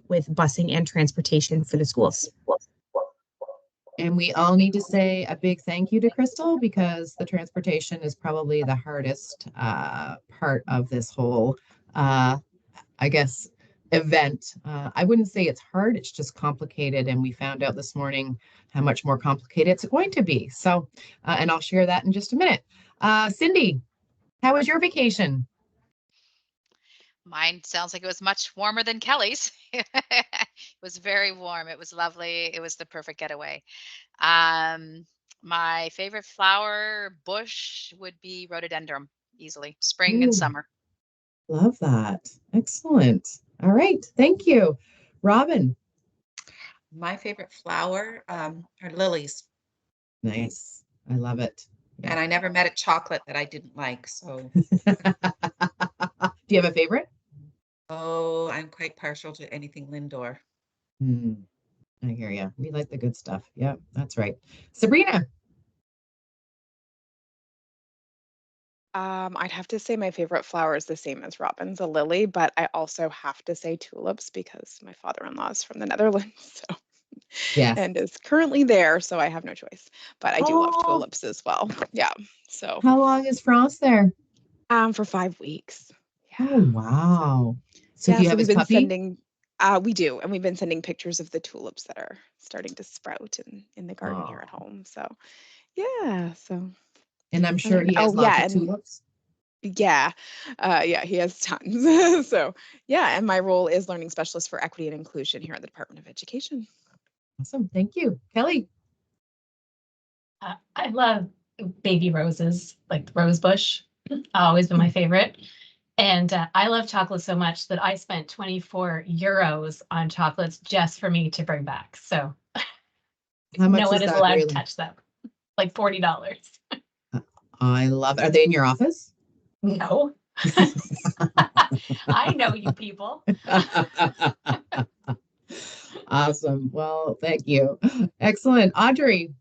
with busing and transportation for the schools. And we all need to say a big thank you to Crystal because the transportation is probably the hardest part of this whole, uh, I guess, event. I wouldn't say it's hard, it's just complicated. And we found out this morning how much more complicated it's going to be. So, and I'll share that in just a minute. Cindy, how was your vacation? Mine sounds like it was much warmer than Kelly's. It was very warm. It was lovely. It was the perfect getaway. Um, my favorite flower bush would be rhododendron, easily, spring and Ooh, summer. love that. Excellent. All right. Thank you. Robin. My favorite flower are lilies, Nice. I love it. Yeah. and I never met a chocolate that I didn't like. So, Do you have a favorite? oh, I'm quite partial to anything Lindor. Hmm, I hear you. We like the good stuff. Yeah, that's right. Sabrina. I'd have to say my favorite flower is the same as robin's, a lily, but I also have to say tulips because my father-in-law is from the Netherlands, so Yes. and is currently there, so I have no choice. But I do love Oh, tulips as well. Yeah. So, how long is France there? for 5 weeks. Oh, Yeah. So, wow. So do yeah, you so have we've his been puppy? sending we do, and we've been sending pictures of the tulips that are starting to sprout in the garden here Oh, at home. So, yeah, so and I'm I sure don't know. he has Oh, lots yeah, of and tulips. yeah. Yeah, he has tons. So, yeah, and my role is learning specialist for equity and inclusion here at the Department of Education. Awesome. Thank you. Kelly. I love baby roses, like the rose bush. Always been my favorite. And I love chocolate so much that I spent 24 euros on chocolates just for me to bring back. So How no much one is is that allowed to really? touch them. Like $40. I love it. Are they in your office? No. I know you people. Awesome. Well, thank you. Excellent. Audrey.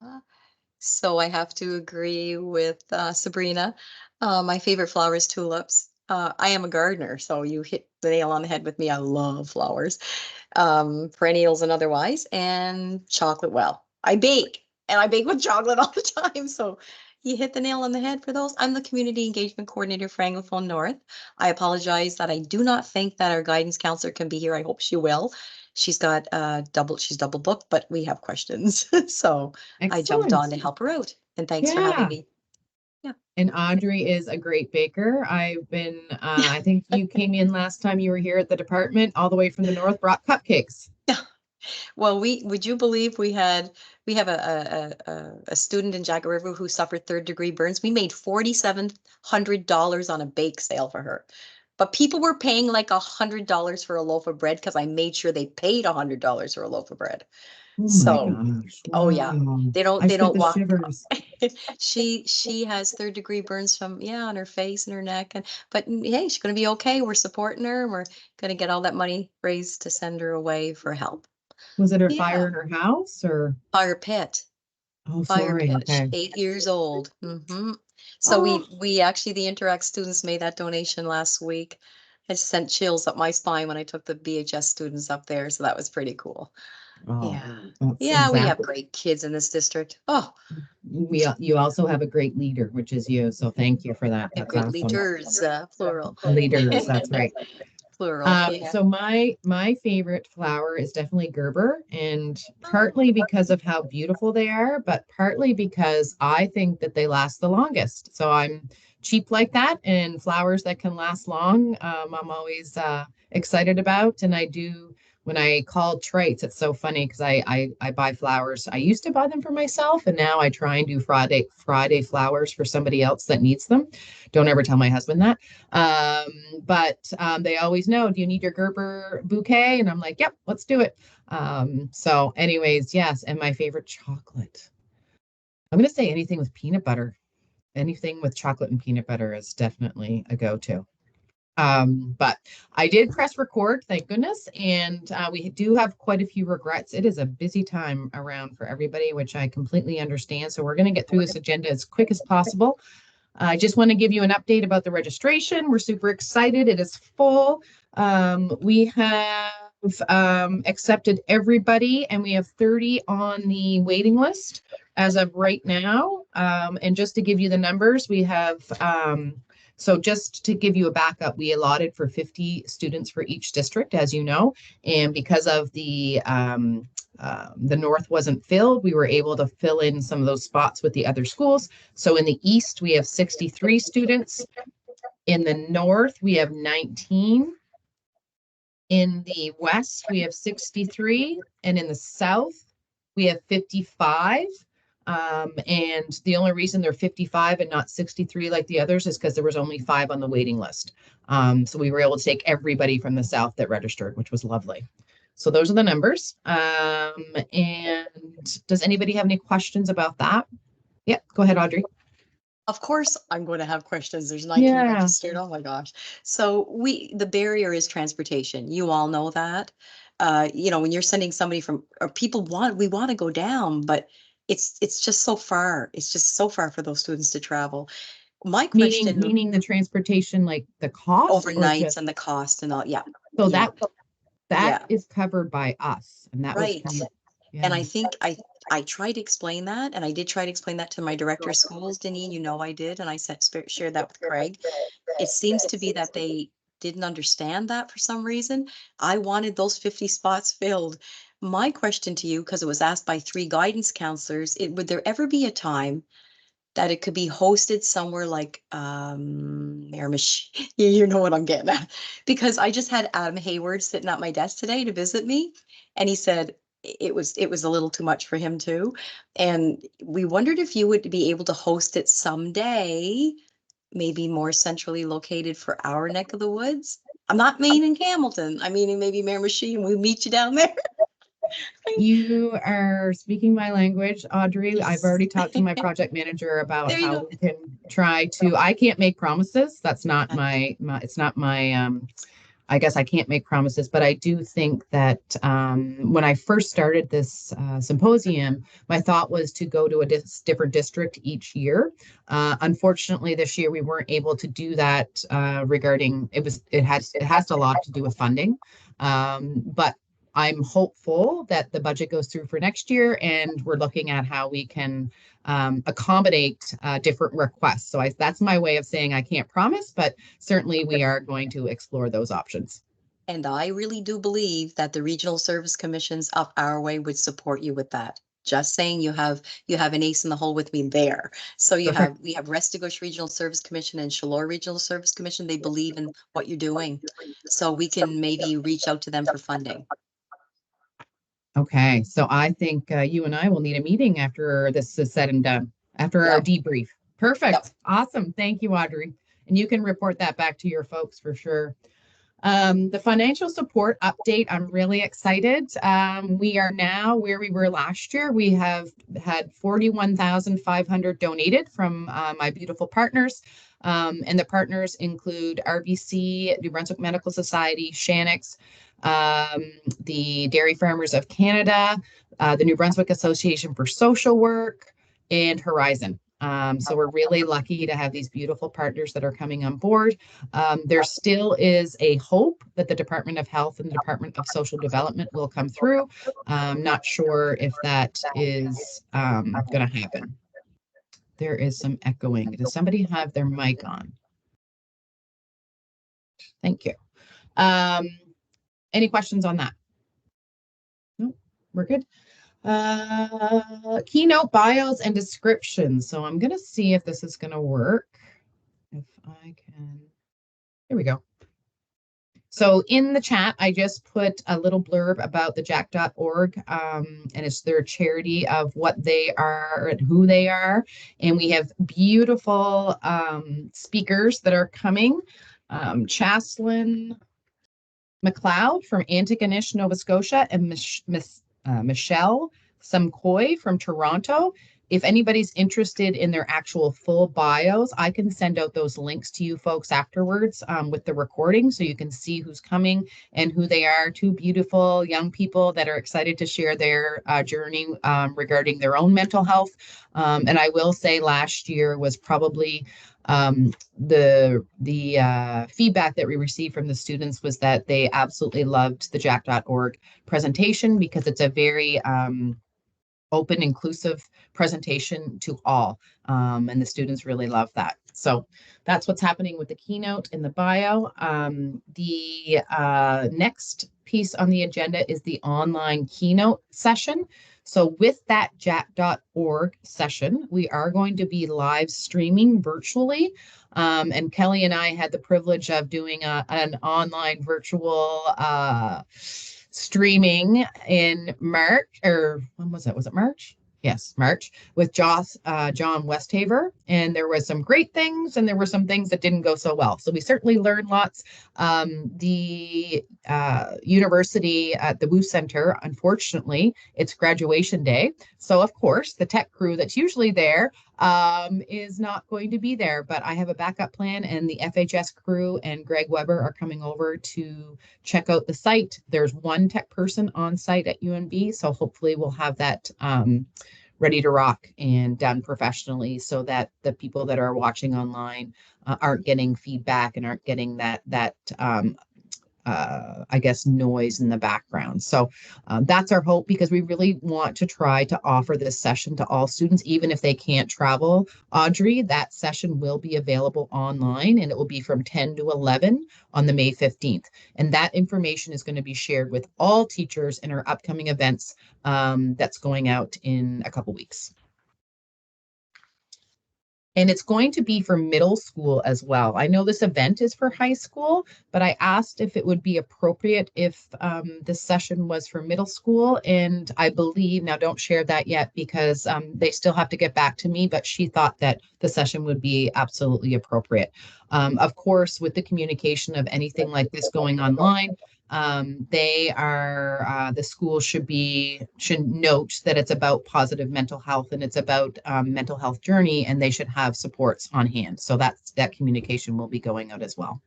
Uh, So I have to agree with Sabrina. My favorite flower is tulips. I am a gardener, so you hit the nail on the head with me. I love flowers, perennials and otherwise, and chocolate. Well, I bake, and I bake with chocolate all the time. So you hit the nail on the head for those. I'm the community engagement coordinator for Anglophone North. I apologize that I do not think that our guidance counselor can be here. I hope she will. She's double booked, but we have questions. So I jumped Excellent. on to help her out. And thanks for having Yeah. me. Yeah. And Audrey is a great baker. I've been, I think you came in last time you were here at the department, all the way from the north, brought cupcakes. Well, would you believe we have a student in Jack River who suffered third-degree burns. We made $4,700 on a bake sale for her. But people were paying like $100 for a loaf of bread because I made sure they paid $100 for a loaf of bread. Oh my So, gosh. oh yeah, Wow. they I've got don't the walk. shivers. She has third-degree burns from, yeah, on her face and her neck, and but hey, she's gonna be okay. We're supporting her, and we're gonna get all that money raised to send her away for help. Was it a fire Yeah, in her house or? fire pit, Oh, fire sorry. pit. She's Okay. 8 years old. So Oh, we actually, the Interact students made that donation last week. It sent chills up my spine when I took the BHS students up there, so that was pretty cool. oh, Yeah, that's yeah, we have exactly. great kids in this district. Oh, You also have a great leader, which is you. So thank you for that. we have That's great awesome. leaders, plural. Leaders, that's right. Plural, yeah. So my favorite flower is definitely Gerber, and partly because of how beautiful they are, but partly because I think that they last the longest. So I'm cheap like that, and flowers that can last long, I'm always excited about. And I do when I call traits, it's so funny because I buy flowers. I used to buy them for myself, and now I try and do Friday flowers for somebody else that needs them. Don't ever tell my husband that. But they always know, do you need your Gerber bouquet? And I'm like, yep, let's do it. So, anyways, yes. And my favorite chocolate. I'm going to say anything with peanut butter. Anything with chocolate and peanut butter is definitely a go to. But I did press record, thank goodness. And we do have quite a few regrets. It is a busy time around for everybody, which I completely understand. So, we're going to get through this agenda as quick as possible. I just want to give you an update about the registration. We're super excited. It is full. We have accepted everybody, and we have 30 on the waiting list as of right now. And just to give you the numbers, we have so just to give you a backup, we allotted for 50 students for each district, as you know, and because of the north wasn't filled, we were able to fill in some of those spots with the other schools. So in the east, we have 63 students. In the north, we have 19. In the west, we have 63. And in the south, we have 55. And the only reason they're 55 and not 63 like the others is because there was only 5 on the waiting list. So we were able to take everybody from the south that registered, which was lovely. So those are the numbers. And does anybody have any questions about that? Yeah, go ahead, Audrey. Of course, I'm going to have questions. There's 19 registered. Oh my gosh. So the barrier is transportation. You all know that. You know, when you're sending somebody from, or we want to go down, but it's just so far. It's just so far for those students to travel. My question, Meaning the transportation, like the cost overnights and the cost and all. Yeah. So yeah. that is covered by us, and that Right. was And I think I tried to explain that, and I did try to explain that to my director of schools, Deneen, you know I did, and I shared that with Craig. It seems to be that they didn't understand that for some reason. I wanted those 50 spots filled. My question to you, because it was asked by 3 guidance counselors, would there ever be a time that it could be hosted somewhere like you know what I'm getting at? Because I just had Adam Hayward sitting at my desk today to visit me, and he said it was a little too much for him too. And we wondered if you would be able to host it someday, maybe more centrally located for our neck of the woods. I'm not meaning Hamilton. I mean maybe Miramichi, and we meet you down there. You are speaking my language, Audrey. I've already talked to my project manager about how we can try to. I can't make promises. That's not my it's not my I guess I can't make promises, but I do think that when I first started this symposium, my thought was to go to a different district each year. Unfortunately, this year we weren't able to do that regarding it has a lot to do with funding, but I'm hopeful that the budget goes through for next year, and we're looking at how we can accommodate different requests. So that's my way of saying I can't promise, but certainly we are going to explore those options. And I really do believe that the regional service commissions up our way would support you with that. Just saying, you have an ace in the hole with me there. So we have Restigouche Regional Service Commission and Chaleur Regional Service Commission. They believe in what you're doing. So we can maybe reach out to them for funding. Okay, so I think you and I will need a meeting after this is said and done, after our debrief. Perfect. Yep. Awesome. Thank you, Audrey. And you can report that back to your folks for sure. The financial support update, I'm really excited. We are now where we were last year. We have had 41,500 donated from my beautiful partners. And the partners include RBC, New Brunswick Medical Society, Shanix, the Dairy Farmers of Canada, the New Brunswick Association for Social Work, and Horizon. So we're really lucky to have these beautiful partners that are coming on board. There still is a hope that the Department of Health and the Department of Social Development will come through. Not sure if that is going to happen. There is some echoing. Does somebody have their mic on? Thank you. Any questions on that? No, we're good. Keynote bios and descriptions. So I'm going to see if this is going to work. If I can, here we go. So in the chat, I just put a little blurb about the jack.org, and it's their charity of what they are and who they are. And we have beautiful speakers that are coming. Chaslyn McLeod from Antigonish, Nova Scotia, and Michelle Samkoy from Toronto if anybody's interested in their actual full bios, I can send out those links to you folks afterwards with the recording so you can see who's coming and who they are. Two beautiful young people that are excited to share their journey regarding their own mental health. And I will say last year was probably the feedback that we received from the students was that they absolutely loved the jack.org presentation because it's a very open, inclusive presentation to all. And the students really love that. So that's what's happening with the keynote in the bio. The next piece on the agenda is the online keynote session. So with that jack.org session, we are going to be live streaming virtually. And Kelly and I had the privilege of doing an online virtual streaming in March, or when was it? Was it March? Yes, March, with John Westhaver. And there was some great things and there were some things that didn't go so well. So we certainly learned lots. The university at the Wu Center, unfortunately, it's graduation day. So of course, the tech crew that's usually there is not going to be there, but I have a backup plan, and the FHS crew and Greg Weber are coming over to check out the site. There's one tech person on site at UNB, so hopefully we'll have that ready to rock and done professionally so that the people that are watching online aren't getting feedback and aren't getting that I guess, noise in the background. So that's our hope, because we really want to try to offer this session to all students, even if they can't travel. Audrey, that session will be available online, and it will be from 10 to 11 on the May 15th. And that information is going to be shared with all teachers in our upcoming events that's going out in a couple weeks. And it's going to be for middle school as well. I know this event is for high school, but I asked if it would be appropriate if this session was for middle school. And I believe, now don't share that yet because they still have to get back to me, but she thought that the session would be absolutely appropriate. Of course, with the communication of anything like this going online, the school should note that it's about positive mental health and it's about mental health journey, and they should have supports on hand. So that communication will be going out as well.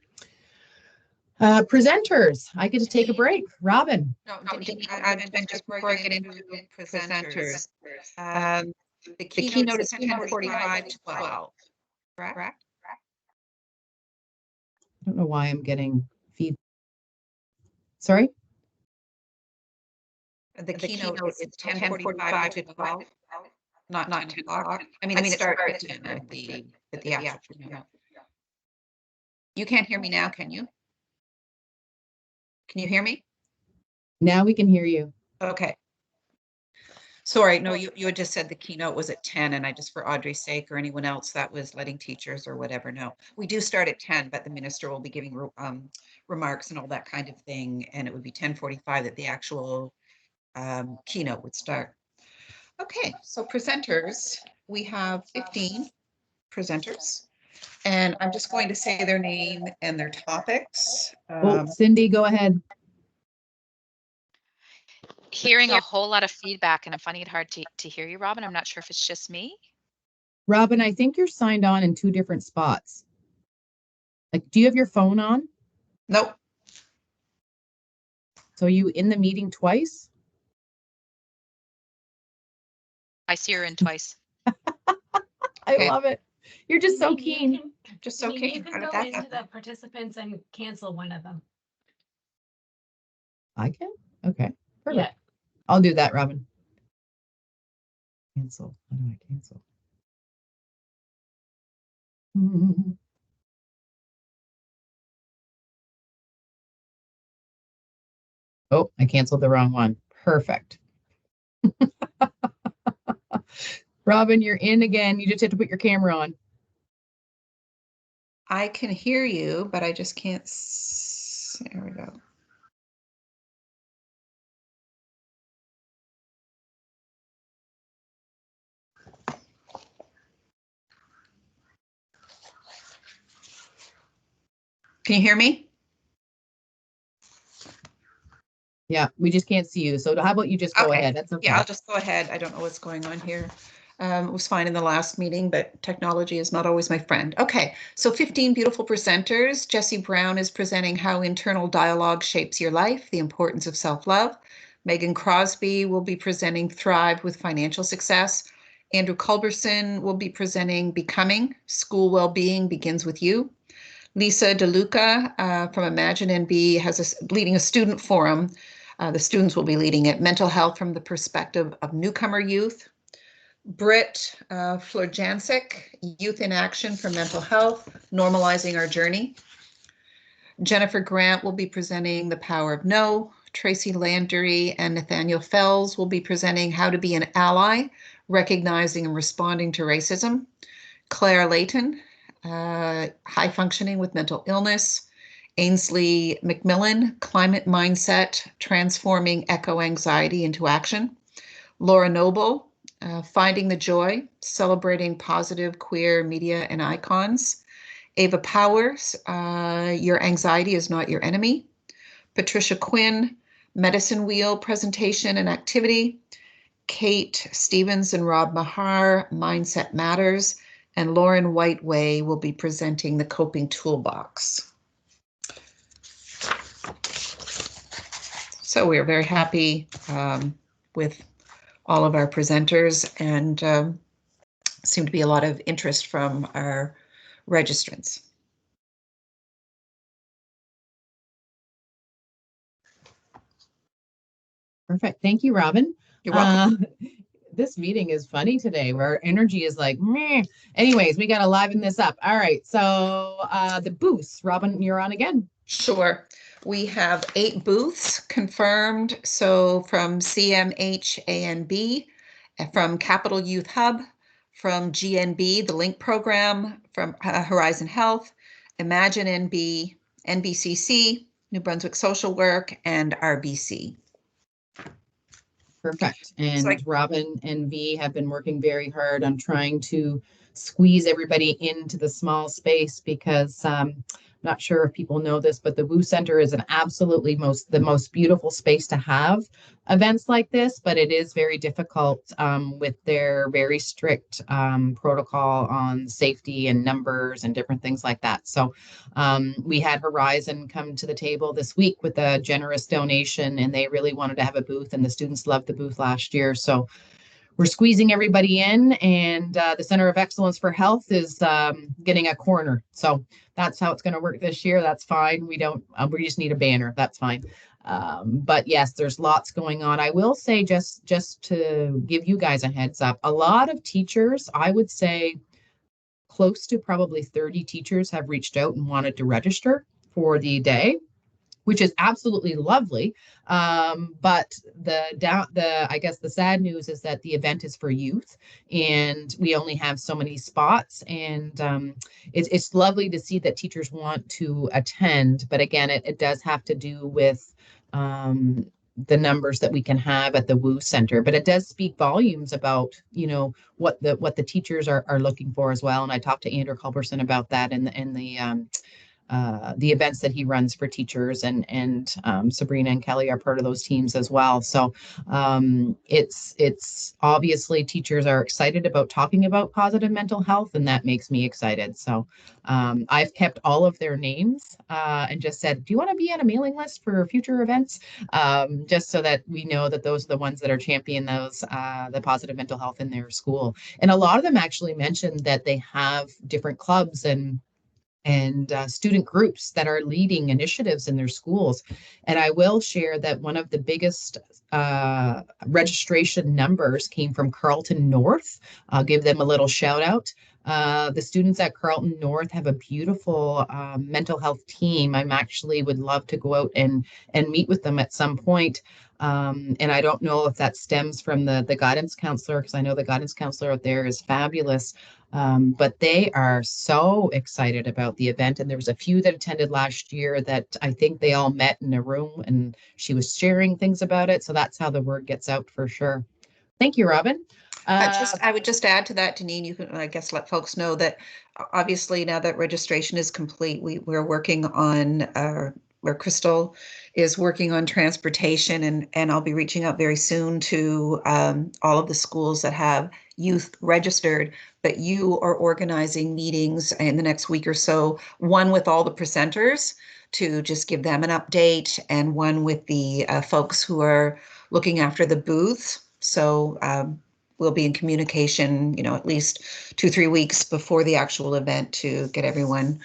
Presenters, I get to take a break. Robin. No, and just before I get into presenters, the keynote is 10:45 to 12, correct? I don't know why I'm getting feedback. Sorry? The keynote is 10:45 to 12, not 10 o'clock. I mean, it starts at 10 at the actual keynote. You can't hear me now, can you? Can you hear me? Now we can hear you. Okay. Sorry, no, you had just said the keynote was at 10, and I just, for Audrey's sake or anyone else that was letting teachers or whatever know. We do start at 10, but the minister will be giving remarks and all that kind of thing, and it would be 10:45 that the actual keynote would start. Okay, so presenters, we have 15 presenters, and I'm just going to say their name and their topics. Cindy, go ahead. Hearing a whole lot of feedback, and I'm finding it hard to hear you, Robin. I'm not sure if it's just me. Robin, I think you're signed on in two different spots. Like, do you have your phone on? Nope. So are you in the meeting twice? I see her in twice. I love it. You're just so keen. Just so keen. You How can did go that into happen? the participants and cancel one of them. I can? Okay. Perfect. Yeah. I'll do that, Robin. Cancel. How do I cancel? Oh, I canceled the wrong one. Perfect. Robin, you're in again. You just have to put your camera on. I can hear you, but I just can't. There we go. Can you hear me? Yeah, we just can't see you. So how about you just go ahead? That's okay. Yeah, I'll just go ahead. I don't know what's going on here. It was fine in the last meeting, but technology is not always my friend. Okay, so 15 beautiful presenters. Jessie Brown is presenting How Internal Dialogue Shapes Your Life, the Importance of Self-Love. Megan Crosby will be presenting Thrive with Financial Success. Andrew Culberson will be presenting Becoming, School Wellbeing Begins with You. Lisa DeLuca from Imagine NB leading a student forum. The students will be leading it, Mental Health from the Perspective of Newcomer Youth. Britt Florjancic, Youth in Action for Mental Health, Normalizing Our Journey. Jennifer Grant will be presenting The Power of No. Tracy Landry and Nathaniel Fells will be presenting How to Be an Ally, Recognizing and Responding to Racism. Claire Layton, High Functioning with Mental Illness. Ainsley McMillan, Climate Mindset, Transforming Eco-Anxiety into Action. Laura Noble, Finding the Joy, Celebrating Positive Queer Media and Icons. Ava Powers, Your Anxiety is Not Your Enemy. Patricia Quinn, Medicine Wheel Presentation and Activity. Kate Stevens and Rob Mahar, Mindset Matters. And Lauren Whiteway will be presenting the Coping Toolbox. So we are very happy with all of our presenters, and seem to be a lot of interest from our registrants. Perfect. Thank you, Robin. You're welcome. This meeting is funny today, where our energy is like, meh. Anyways, we got to liven this up. All right. So the booths, Robin, you're on again. Sure. We have 8 booths confirmed. So from CMHANB, from Capital Youth Hub, from GNB, the Link Program, from Horizon Health, Imagine NB, NBCC, New Brunswick Social Work, and RBC. Perfect. And So Robin and V have been working very hard on trying to squeeze everybody into the small space, because not sure if people know this, but the Woo Center is an absolutely the most beautiful space to have events like this, but it is very difficult with their very strict protocol on safety and numbers and different things like that. So we had Horizon come to the table this week with a generous donation, and they really wanted to have a booth, and the students loved the booth last year. So we're squeezing everybody in, and the Center of Excellence for Health is getting a corner. So that's how it's going to work this year. That's fine. We just need a banner. That's fine. But yes, there's lots going on. I will say, just to give you guys a heads up, a lot of teachers, I would say close to probably 30 teachers have reached out and wanted to register for the day, which is absolutely lovely. But I guess the sad news is that the event is for youth, and we only have so many spots. And it's lovely to see that teachers want to attend, but again, it does have to do with the numbers that we can have at the Woo Center. But it does speak volumes about, what the teachers are looking for as well. And I talked to Andrew Culberson about that in the events that he runs for teachers, and Sabrina and Kelly are part of those teams as well. So it's obviously teachers are excited about talking about positive mental health, and that makes me excited. So I've kept all of their names and just said, do you want to be on a mailing list for future events? Just so that we know that those are the ones that are championing the positive mental health in their school. And a lot of them actually mentioned that they have different clubs and student groups that are leading initiatives in their schools. And I will share that one of the biggest registration numbers came from Carlton North. I'll give them a little shout out. The students at Carlton North have a beautiful mental health team. I'm actually would love to go out and meet with them at some point. And I don't know if that stems from the guidance counselor, because I know the guidance counselor out there is fabulous. But they are so excited about the event. And there was a few that attended last year that I think they all met in a room, and she was sharing things about it. So that's how the word gets out for sure. Thank you, Robin. I would just add to that, Deneen, you can, I guess, let folks know that obviously now that registration is complete, we're working on where Crystal is working on transportation, and I'll be reaching out very soon to all of the schools that have youth registered, but you are organizing meetings in the next week or so, one with all the presenters to just give them an update, and one with the folks who are looking after the booths. So we'll be in communication, at least 2-3 weeks before the actual event to get everyone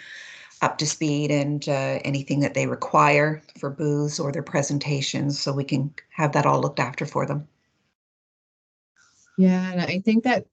up to speed and anything that they require for booths or their presentations, so we can have that all looked after for them. Yeah, and I think that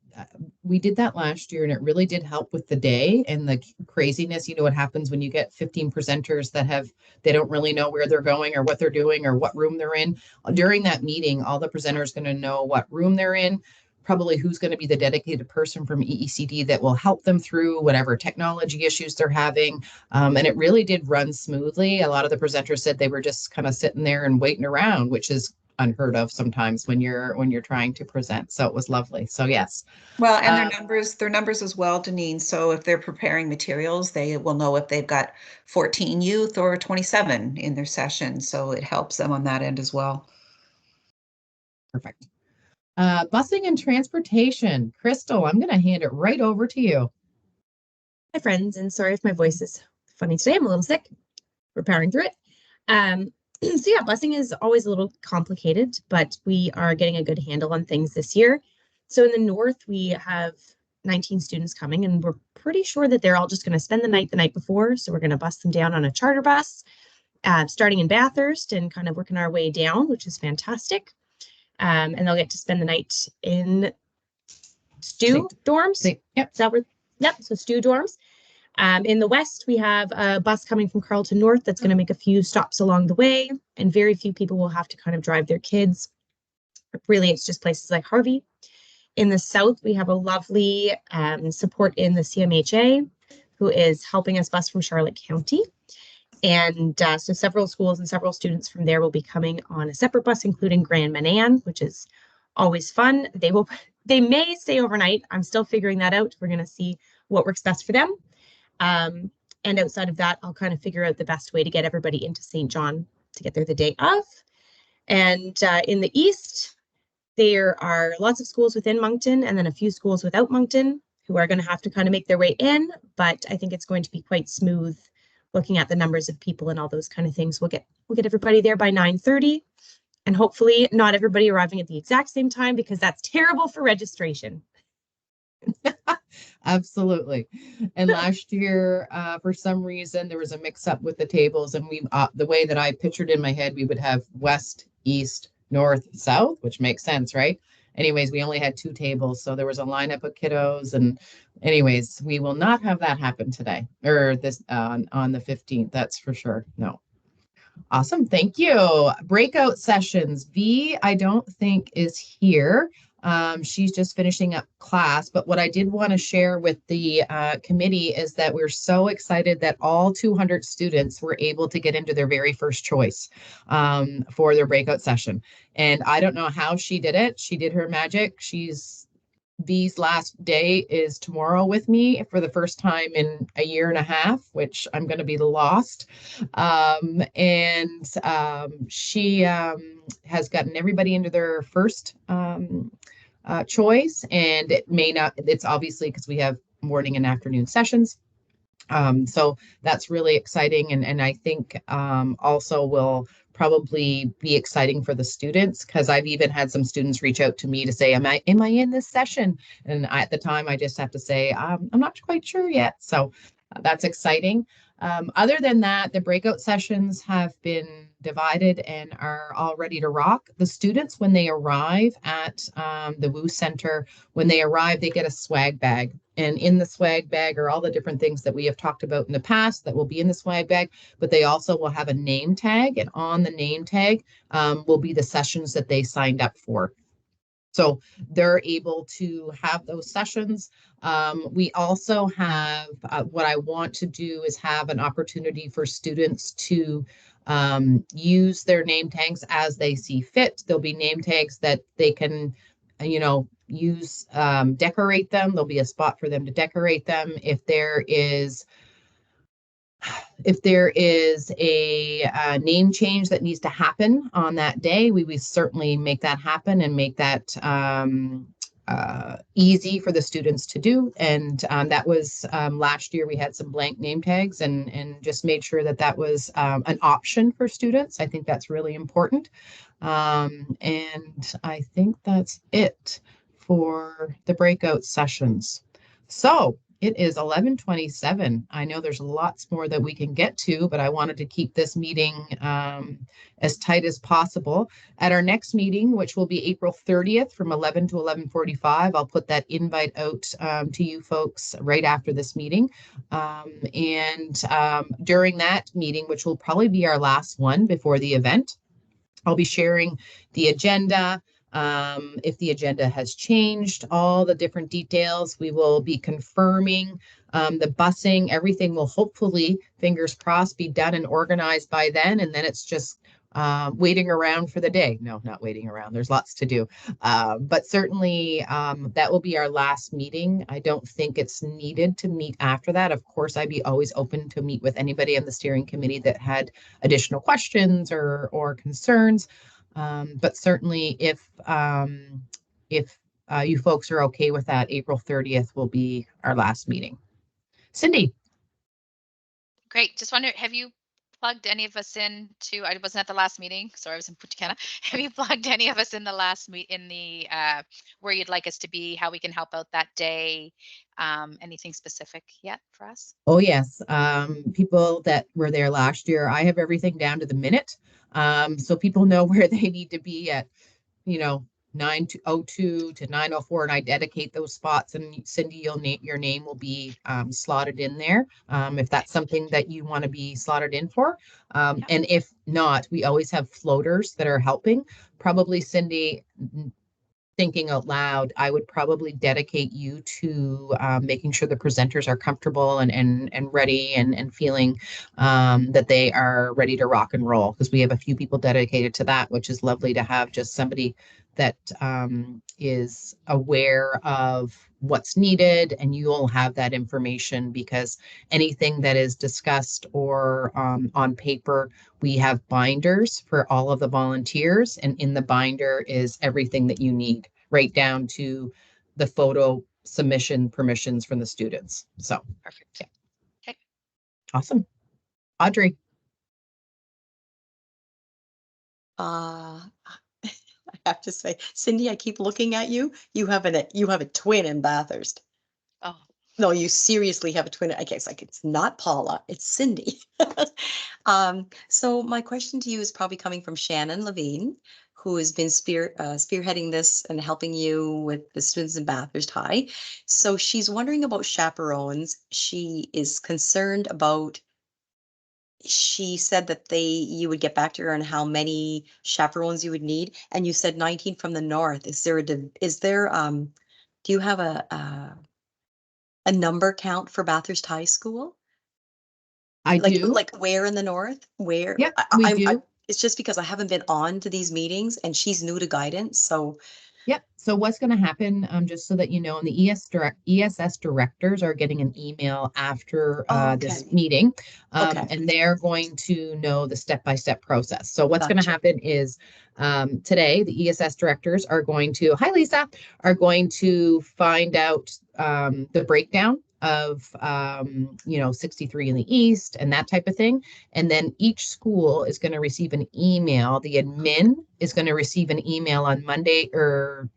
we did that last year, and it really did help with the day and the craziness. You know what happens when you get 15 presenters that they don't really know where they're going or what they're doing or what room they're in. During that meeting, all the presenters going to know what room they're in, probably who's going to be the dedicated person from EECD that will help them through whatever technology issues they're having. And it really did run smoothly. A lot of the presenters said they were just kind of sitting there and waiting around, which is unheard of sometimes when you're trying to present. So it was lovely. So yes. Well, and their numbers as well, Deneen. So if they're preparing materials, they will know if they've got 14 youth or 27 in their session. So it helps them on that end as well. Perfect. Busing and transportation. Crystal, I'm going to hand it right over to you. Hi, friends, and sorry if my voice is funny today. I'm a little sick. We're powering through it. So yeah, busing is always a little complicated, but we are getting a good handle on things this year. So in the north, we have 19 students coming, and we're pretty sure that they're all just going to spend the night before. So we're going to bus them down on a charter bus, starting in Bathurst and kind of working our way down, which is fantastic. And they'll get to spend the night in Stew dorms. Yep. So Stew dorms. In the west, we have a bus coming from Carleton North that's going to make a few stops along the way, and very few people will have to kind of drive their kids. Really, it's just places like Harvey. In the south, we have a lovely support in the CMHA, who is helping us bus from Charlotte County. And so several schools and several students from there will be coming on a separate bus, including Grand Manan, which is always fun. They may stay overnight. I'm still figuring that out. We're going to see what works best for them. And outside of that, I'll kind of figure out the best way to get everybody into St. John to get there the day of. And in the east, there are lots of schools within Moncton and then a few schools without Moncton who are going to have to kind of make their way in. But I think it's going to be quite smooth looking at the numbers of people and all those kind of things. We'll get everybody there by 9:30, and hopefully not everybody arriving at the exact same time, because that's terrible for registration. Absolutely. And last year, for some reason, there was a mix up with the tables, and we the way that I pictured in my head, we would have west, east, north, south, which makes sense, right? Anyways, we only had 2 tables, so there was a lineup of kiddos. And anyways, we will not have that happen today or this on the 15th. That's for sure. No. Awesome. Thank you. Breakout sessions. V, I don't think is here. She's just finishing up class. But what I did want to share with the committee is that we're so excited that all 200 students were able to get into their very first choice for their breakout session. And I don't know how she did it. She did her magic. V's last day is tomorrow with me for the first time in a year and a half, which I'm going to be lost. She has gotten everybody into their first choice, and it's obviously because we have morning and afternoon sessions. So that's really exciting. And I think also will probably be exciting for the students, because I've even had some students reach out to me to say, am I in this session? And at the time, I just have to say, I'm not quite sure yet. So that's exciting. Other than that, the breakout sessions have been divided and are all ready to rock. The students, when they arrive at the WU Center, when they arrive, they get a swag bag. And in the swag bag are all the different things that we have talked about in the past that will be in the swag bag, but they also will have a name tag. And on the name tag will be the sessions that they signed up for. So they're able to have those sessions. We also have what I want to do is have an opportunity for students to use their name tags as they see fit. There'll be name tags that they can, use, decorate them. There'll be a spot for them to decorate them. If there is if there is a name change that needs to happen on that day, we would certainly make that happen and make that easy for the students to do. And that was last year we had some blank name tags and just made sure that that was an option for students. I think that's really important. And I think that's it for the breakout sessions. So it is 11:27. I know there's lots more that we can get to, but I wanted to keep this meeting as tight as possible. At our next meeting, which will be April 30th from 11 to 11:45, I'll put that invite out to you folks right after this meeting. During that meeting, which will probably be our last one before the event, I'll be sharing the agenda. If the agenda has changed, all the different details, we will be confirming the busing. Everything will hopefully, fingers crossed, be done and organized by then. And then it's just waiting around for the day. No, not waiting around. There's lots to do. But certainly that will be our last meeting. I don't think it's needed to meet after that. Of course, I'd be always open to meet with anybody on the steering committee that had additional questions or concerns. But certainly if you folks are okay with that, April 30th will be our last meeting. Cindy. Great. Just wonder, have you plugged any of us in to, I wasn't at the last meeting, sorry, I was in Punta Have you plugged any of us in the last where you'd like us to be, how we can help out that day? Anything specific yet for us? Oh, yes. People that were there last year, I have everything down to the minute. So people know where they need to be at, 9:02 to 9:04, and I dedicate those spots. And Cindy, your name will be slotted in there if that's something that you want to be slotted in for. And if not, we always have floaters that are helping. Probably, Cindy, thinking out loud, I would probably dedicate you to making sure the presenters are comfortable and ready and feeling that they are ready to rock and roll, because we have a few people dedicated to that, which is lovely to have just somebody that is aware of what's needed, and you'll have that information, because anything that is discussed or on paper, we have binders for all of the volunteers, and in the binder is everything that you need, right down to the photo submission permissions from the students. So Perfect. Yeah. Okay. Awesome. Audrey. I have to say, Cindy, I keep looking at you. You have a twin in Bathurst. Oh, No, you seriously have a twin. I guess like it's not Paula, it's Cindy. So my question to you is probably coming from Shannon Levine, who has been spearheading this and helping you with the students in Bathurst High. So she's wondering about chaperones. She is concerned about. She said that you would get back to her on how many chaperones you would need, and you said 19 from the north. Is there do you have a number count for Bathurst High School? I Like do. like where in the north? Where? Yeah, we do. It's just because I haven't been on to these meetings and she's new to guidance. So Yep. So what's going to happen, just so that you know, and the ESS directors are getting an email after this okay. meeting, Okay. and they're going to know the step-by-step process. So what's going to Gotcha. happen is today, the ESS directors are going to, hi Lisa, are going to find out the breakdown of 63 in the east and that type of thing, and then each school is going to receive an email. The admin is going to receive an email on Monday, or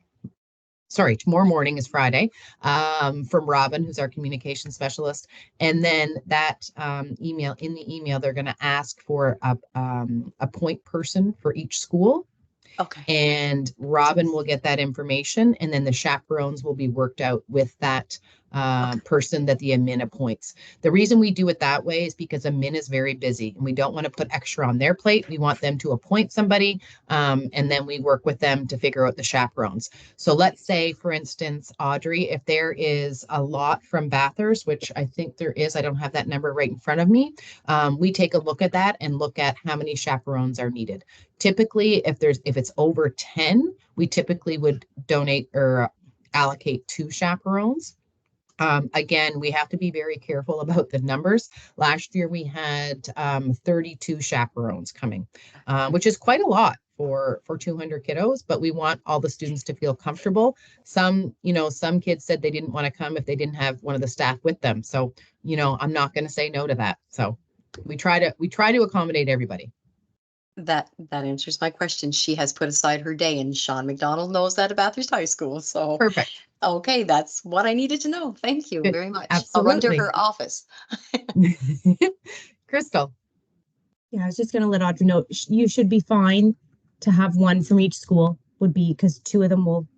sorry, tomorrow morning is Friday, from Robin, who's our communication specialist. And then that email, in the email, they're going to ask for a point person for each school. Okay. And Robin will get that information, and then the chaperones will be worked out with that person that the admin appoints. The reason we do it that way is because admin is very busy, and we don't want to put extra on their plate. We want them to appoint somebody, and then we work with them to figure out the chaperones. So let's say, for instance, Audrey, if there is a lot from Bathurst, which I think there is, I don't have that number right in front of me, we take a look at that and look at how many chaperones are needed. Typically, if it's over 10, we typically would donate or allocate 2 chaperones. Again, we have to be very careful about the numbers. Last year we had 32 chaperones coming, which is quite a lot for 200 kiddos, but we want all the students to feel comfortable. Some, some kids said they didn't want to come if they didn't have one of the staff with them. So, I'm not going to say no to that. So we try to accommodate everybody. That answers my question. She has put aside her day, and Sean McDonald knows that at Bathurst High School. So Perfect. okay, that's what I needed to know. Thank you Good. very much. Absolutely. I'll run to her office. Crystal. Yeah, I was just going to let Audrey know you should be fine to have one from each school, would be because two of them will.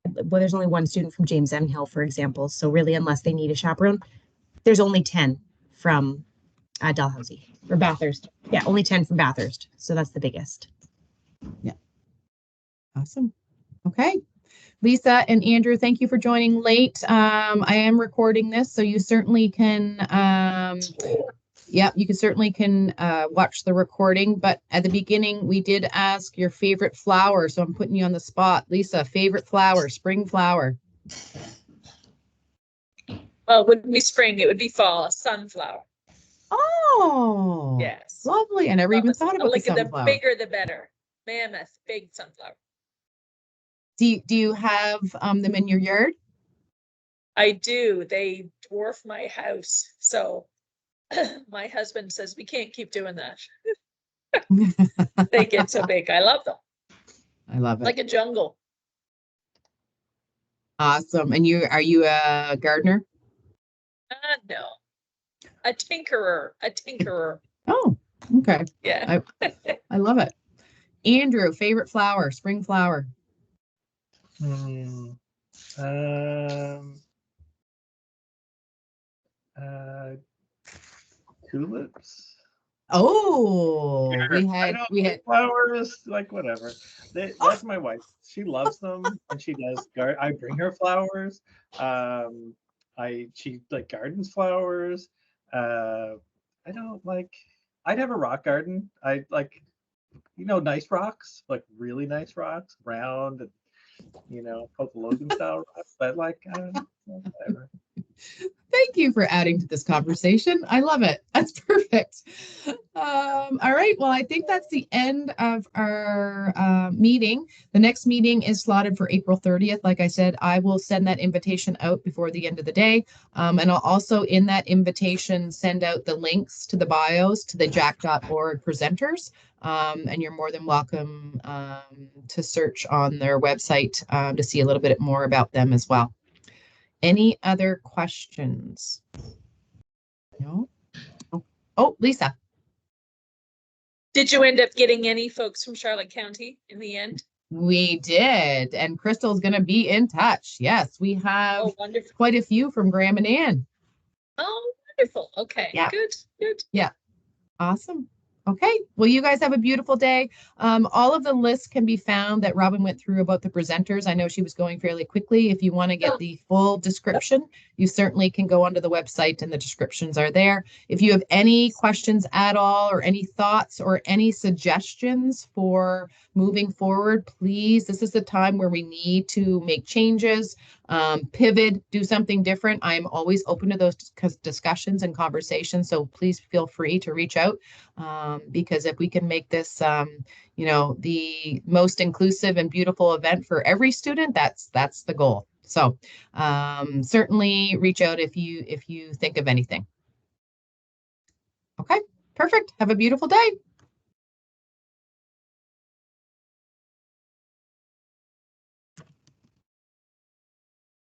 Well, there's only one student from James M. Hill, for example. So really, unless they need a chaperone, there's only 10 from Dalhousie or Bathurst. Yeah, only 10 from Bathurst. So that's the biggest. Yeah. Awesome. Okay. Lisa and Andrew, thank you for joining late. I am recording this, so you certainly can, you certainly can watch the recording. But at the beginning, we did ask your favorite flower, so I'm putting you on the spot. Lisa, favorite flower, spring flower. Well, it wouldn't be spring, it would be fall, a sunflower. Oh, Yes. lovely. I never even thought about the Look at the sunflower. bigger the better. Mammoth, big sunflower. Do you have them in your yard? I do. They dwarf my house. So my husband says we can't keep doing that. They get so big. I love them. I love it. Like a jungle. Awesome. And are you a gardener? No. A tinkerer. Oh, okay. Yeah. I love it. Andrew, favorite flower, spring flower. Tulips. Oh, Sure. we had flowers, like whatever. That's my wife. She loves them, and she does. I bring her flowers. She like gardens flowers. I don't like. I'd have a rock garden. I like, nice rocks, like really nice rocks, round and Pope Logan style rocks. But like, whatever. Thank you for adding to this conversation. I love it. That's perfect. All right. Well, I think that's the end of our meeting. The next meeting is slotted for April 30th. Like I said, I will send that invitation out before the end of the day. And I'll also in that invitation send out the links to the bios to the jack.org presenters. And you're more than welcome to search on their website to see a little bit more about them as well. Any other questions? No? Oh, Lisa. Did you end up getting any folks from Charlotte County in the end? We did. And Crystal's going to be in touch. Yes, we have quite a few from Graham and Ann. Oh, wonderful. Okay. Yeah. Good. Yeah. Awesome. Okay. Well, you guys have a beautiful day. All of the lists can be found that Robin went through about the presenters. I know she was going fairly quickly. If you want to get the full description, you certainly can go onto the website and the descriptions are there. If you have any questions at all or any thoughts or any suggestions for moving forward, please, this is the time where we need to make changes, pivot, do something different. I'm always open to those discussions and conversations. So please feel free to reach out. Because if we can make this, the most inclusive and beautiful event for every student, that's the goal. So certainly reach out if you think of anything. Okay, perfect. Have a beautiful day.